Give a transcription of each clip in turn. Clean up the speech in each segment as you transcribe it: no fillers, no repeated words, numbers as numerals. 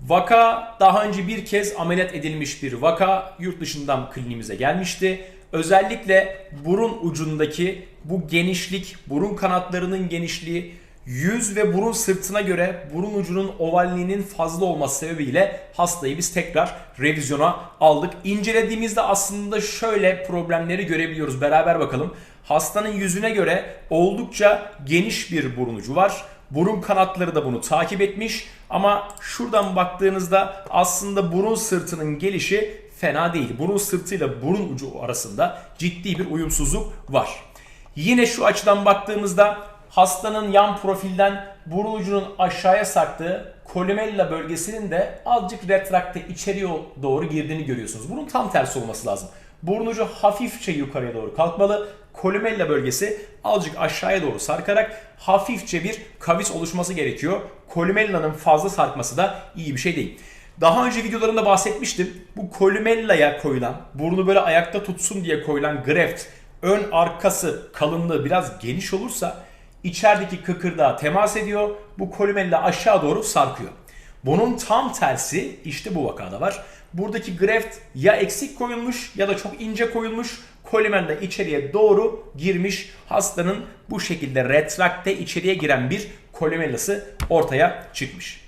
Vaka daha önce bir kez ameliyat edilmiş bir vaka, yurt dışından kliniğimize gelmişti. Özellikle burun ucundaki bu genişlik, burun kanatlarının genişliği, yüz ve burun sırtına göre burun ucunun ovalliğinin fazla olması sebebiyle hastayı biz tekrar revizyona aldık. İncelediğimizde aslında şöyle problemleri görebiliyoruz. Beraber bakalım. Hastanın yüzüne göre oldukça geniş bir burun ucu var. Burun kanatları da bunu takip etmiş ama şuradan baktığınızda aslında burun sırtının gelişi fena değil. Burun sırtıyla burun ucu arasında ciddi bir uyumsuzluk var. Yine şu açıdan baktığımızda hastanın yan profilden burun ucunun aşağıya sarktığı columella bölgesinin de azıcık retrakte içeriye doğru girdiğini görüyorsunuz. Bunun tam tersi olması lazım. Burun ucu hafifçe yukarıya doğru kalkmalı. Columella bölgesi azıcık aşağıya doğru sarkarak hafifçe bir kavis oluşması gerekiyor. Columella'nın fazla sarkması da iyi bir şey değil. Daha önce videolarımda bahsetmiştim. Bu columella'ya koyulan, burnu böyle ayakta tutsun diye koyulan graft, ön arkası kalınlığı biraz geniş olursa içerideki kıkırdağa temas ediyor. Bu columella aşağı doğru sarkıyor. Bunun tam tersi işte bu vakada var. Buradaki graft ya eksik koyulmuş ya da çok ince koyulmuş. Columella içeriye doğru girmiş. Hastanın bu şekilde retrakte içeriye giren bir columellası ortaya çıkmış.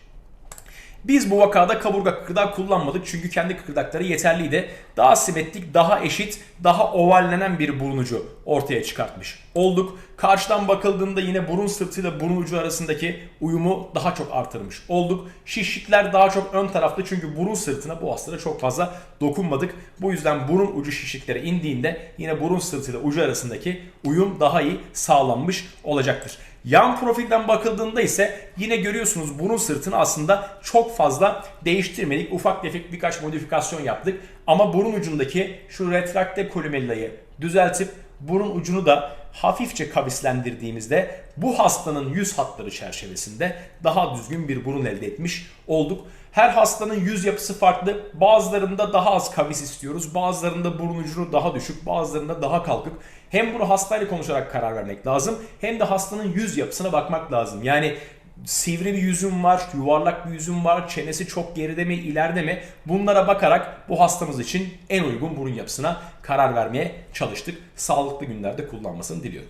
Biz bu vakada kaburga kıkırdağı kullanmadık çünkü kendi kıkırdakları yeterliydi. Daha simetrik, daha eşit, daha ovallenen bir burun ucu ortaya çıkartmış olduk. Karşıdan bakıldığında yine burun sırtıyla burun ucu arasındaki uyumu daha çok artırmış olduk. Şişlikler daha çok ön tarafta çünkü burun sırtına bu hastada çok fazla dokunmadık. Bu yüzden burun ucu şişliklere indiğinde yine burun sırtıyla ucu arasındaki uyum daha iyi sağlanmış olacaktır. Yan profilden bakıldığında ise yine görüyorsunuz burun sırtını aslında çok fazla değiştirmedik. Ufak tefek birkaç modifikasyon yaptık. Ama burun ucundaki şu retrakte columella'yı düzeltip burun ucunu da hafifçe kavislendirdiğimizde bu hastanın yüz hatları çerçevesinde daha düzgün bir burun elde etmiş olduk. Her hastanın yüz yapısı farklı. Bazılarında daha az kavis istiyoruz. Bazılarında burun ucunu daha düşük, bazılarında daha kalkık. Hem bunu hastayla konuşarak karar vermek lazım hem de hastanın yüz yapısına bakmak lazım. Yani sivri bir yüzüm var, yuvarlak bir yüzüm var, çenesi çok geride mi, ileride mi? Bunlara bakarak bu hastamız için en uygun burun yapısına karar vermeye çalıştık. Sağlıklı günlerde kullanmasını diliyorum.